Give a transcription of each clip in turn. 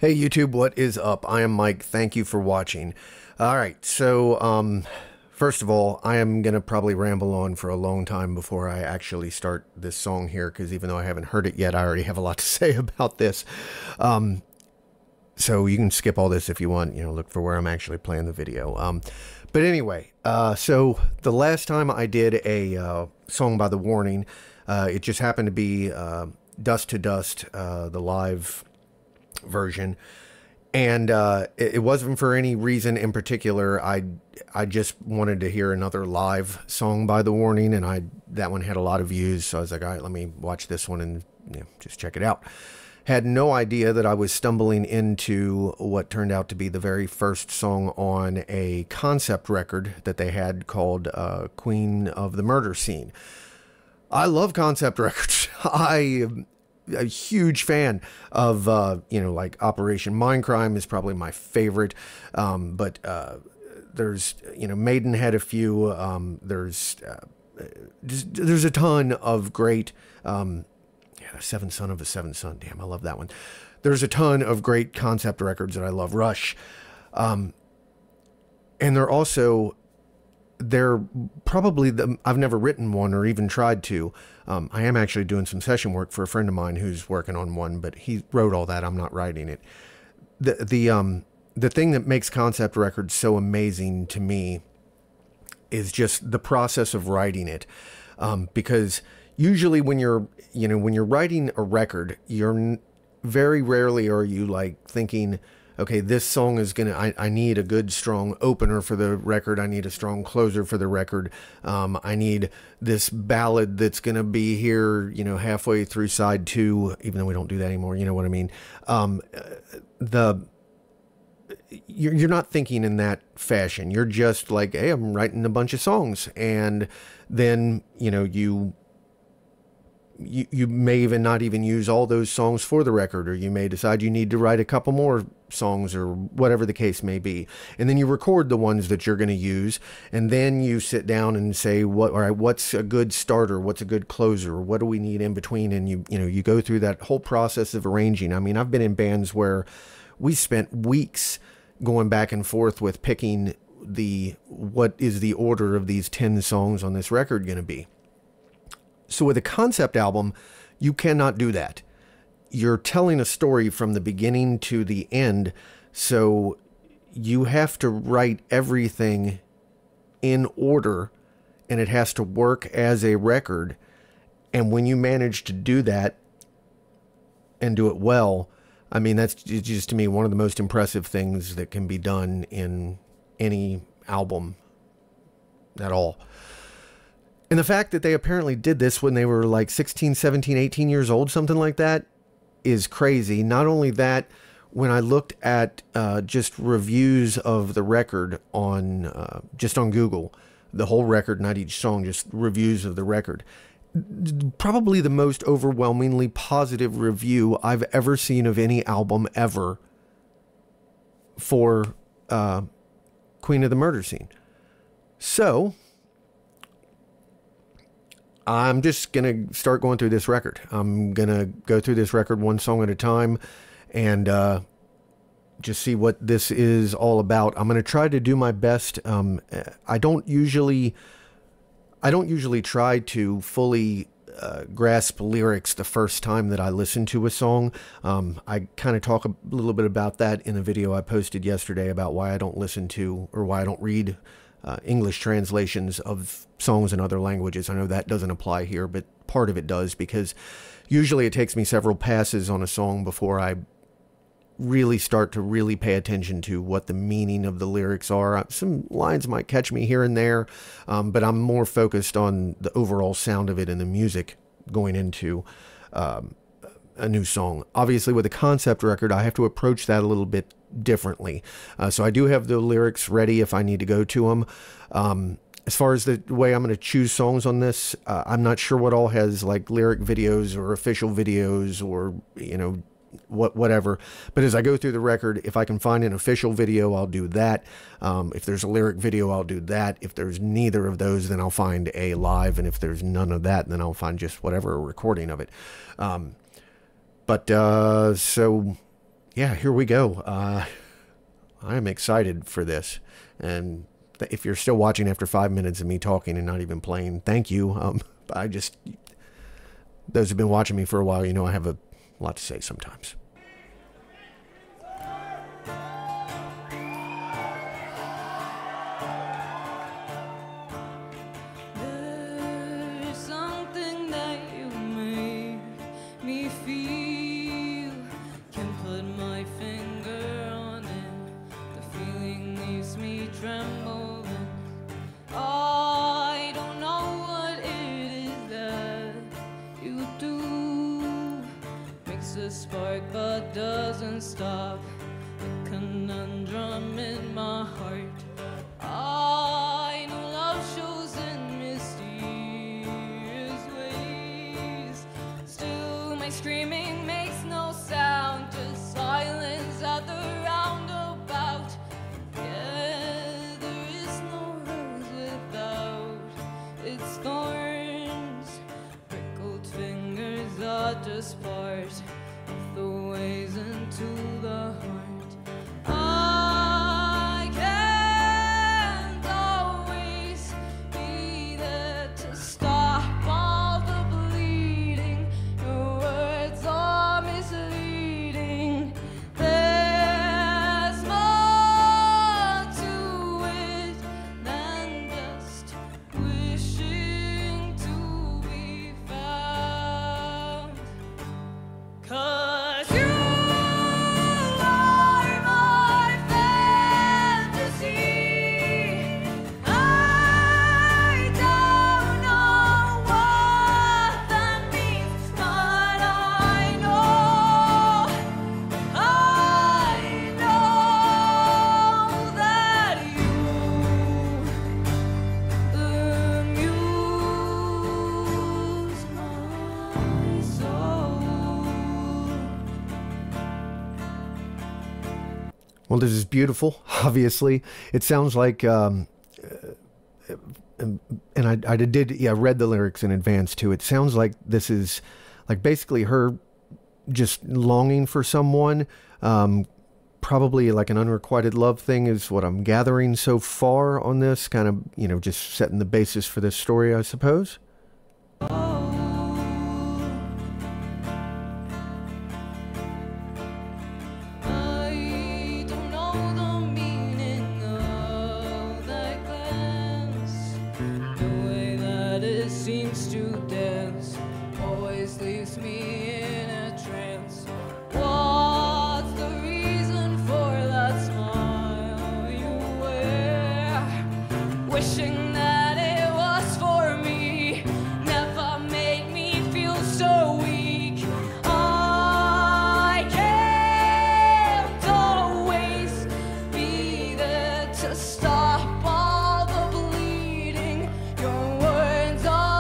Hey YouTube, what is up? I am Mike. Thank you for watching. All right, so first of all, I am gonna probably ramble on for a long time before I actually start this song here, because even though I haven't heard it yet, I already have a lot to say about this. So you can skip all this if you want. Look for where I'm actually playing the video. But anyway, so the last time I did a song by The Warning, it just happened to be Dust to Dust, the live version, and it wasn't for any reason in particular. I just wanted to hear another live song by The Warning, and that one had a lot of views, so I was like, all right, let me watch this one and just check it out. Had no idea that I was stumbling into what turned out to be the very first song on a concept record that they had called Queen of the Murder Scene. I love concept records. I'm a huge fan of, like Operation Mindcrime is probably my favorite. But there's, Maiden had a few. There's a ton of great, The Seventh Son of a Seventh Son. Damn, I love that one. There's a ton of great concept records that I love. Rush. And they're probably I've never written one or even tried to. I am actually doing some session work for a friend of mine who's working on one, but he wrote all that. I'm not writing it. The thing that makes concept records so amazing to me is just the process of writing it. Because usually when you're writing a record, very rarely are you like thinking, okay, this song is I need a good strong opener for the record. I need a strong closer for the record. I need this ballad that's gonna be here, halfway through side 2, even though we don't do that anymore. You know what I mean? You're not thinking in that fashion. You're just like, hey, I'm writing a bunch of songs, and then you may even not even use all those songs for the record, or you may decide you need to write a couple more songs, or whatever the case may be. And then you record the ones that you're going to use, and then you sit down and say, all right, what's a good starter? What's a good closer? What do we need in between? And you go through that whole process of arranging. I mean, I've been in bands where we spent weeks going back and forth with picking what is the order of these 10 songs on this record going to be. So with a concept album, you cannot do that. You're telling a story from the beginning to the end, so you have to write everything in order, and it has to work as a record. And when you manage to do that and do it well, I mean, that's just, to me, one of the most impressive things that can be done in any album at all. And the fact that they apparently did this when they were like 16, 17, 18 years old, something like that, is crazy. Not only that, when I looked at just reviews of the record on just on Google, the whole record, not each song, just reviews of the record, probably the most overwhelmingly positive review I've ever seen of any album ever for Queen of the Murder Scene. So I'm just going to start going through this record. I'm going to go through this record one song at a time and just see what this is all about. I'm going to try to do my best. I don't usually try to fully grasp lyrics the first time that I listen to a song. I kind of talk a little bit about that in a video I posted yesterday about why I don't listen to, or why I don't read English translations of songs in other languages. I know that doesn't apply here, but part of it does, because usually it takes me several passes on a song before I really start to really pay attention to what the meaning of the lyrics are. Some lines might catch me here and there, but I'm more focused on the overall sound of it and the music going into a new song. Obviously, with a concept record, I have to approach that a little bit differently. So I do have the lyrics ready if I need to go to them. As far as the way I'm going to choose songs on this, I'm not sure what all has like lyric videos or official videos, or, whatever. But as I go through the record, if I can find an official video, I'll do that. If there's a lyric video, I'll do that. If there's neither of those, then I'll find a live. And if there's none of that, then I'll find just whatever, a recording of it. So yeah, here we go. I am excited for this. And if you're still watching after 5 minutes of me talking and not even playing, thank you. Those who've been watching me for a while, you know I have a lot to say sometimes. A spark but doesn't stop the conundrum in my heart. I know love shows in mysterious ways. Still my screaming makes no sound, just silence at the roundabout. Yeah, there is no rose without its thorns. Prickled fingers are just part the ways into the heart. I can't always be there to stop all the bleeding. Your words are misleading. There's more to it than just wishing to be found. 'Cause you are my fantasy. I don't know what that means, but I know that you amuse my soul. Well, this is beautiful, obviously. It sounds like, and I read the lyrics in advance too. It sounds like this is like basically her just longing for someone. Probably like an unrequited love thing is what I'm gathering so far on this, kind of, you know, just setting the basis for this story, I suppose. Seems to dance, always leaves me in a trance. What's the reason for that smile you wear? Wishing that it was for me never made me feel so weak. I can't always be there to stop all the bleeding. Your words are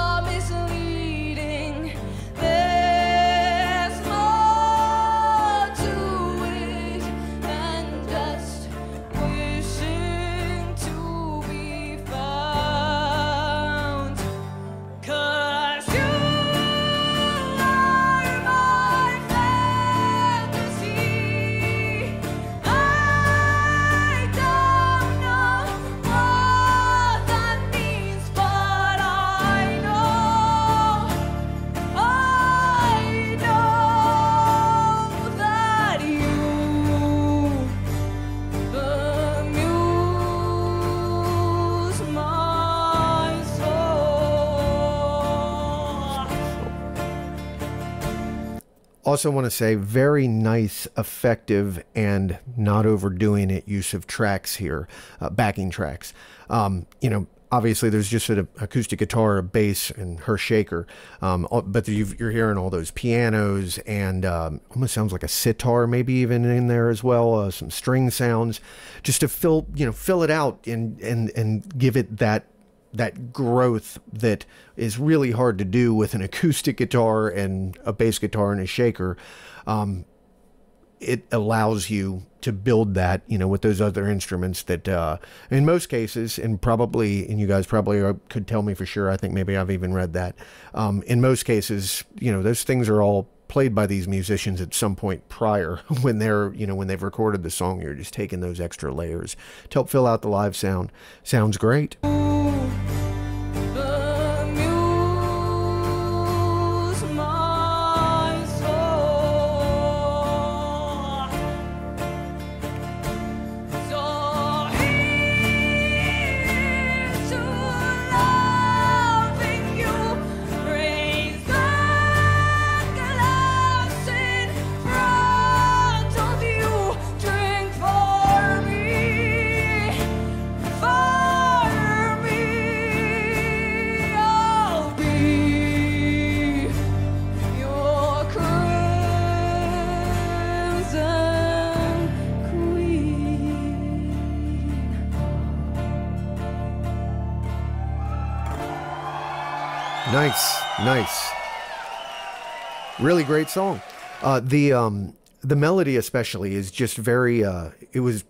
Also want to say very nice, effective, and not overdoing it use of tracks here, backing tracks. You know, obviously there's just an acoustic guitar, a bass, and her shaker, but you're hearing all those pianos and almost sounds like a sitar maybe even in there as well, some string sounds, just to fill it out and give it that growth that is really hard to do with an acoustic guitar and a bass guitar and a shaker. It allows you to build that, you know, with those other instruments that, in most cases, and you guys probably could tell me for sure, I think maybe I've even read that, in most cases, you know, those things are all played by these musicians at some point prior when they're, when they've recorded the song. You're just taking those extra layers to help fill out the live sound. Sounds great. Nice. Really great song. The melody especially is just very, it was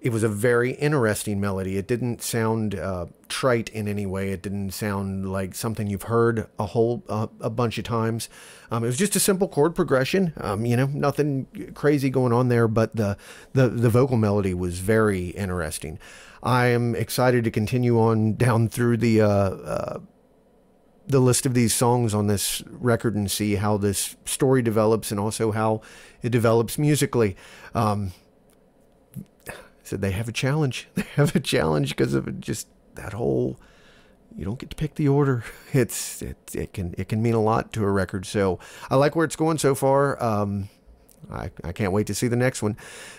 a very interesting melody. It didn't sound trite in any way. It didn't sound like something you've heard a bunch of times. It was just a simple chord progression. Nothing crazy going on there, but the vocal melody was very interesting. I am excited to continue on down through the list of these songs on this record and see how this story develops and also how it develops musically. So they have a challenge. They have a challenge because of just that whole, you don't get to pick the order. It can mean a lot to a record. So I like where it's going so far. I can't wait to see the next one.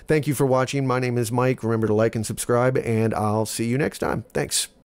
Thank you for watching. My name is Mike. Remember to like and subscribe, and I'll see you next time. Thanks.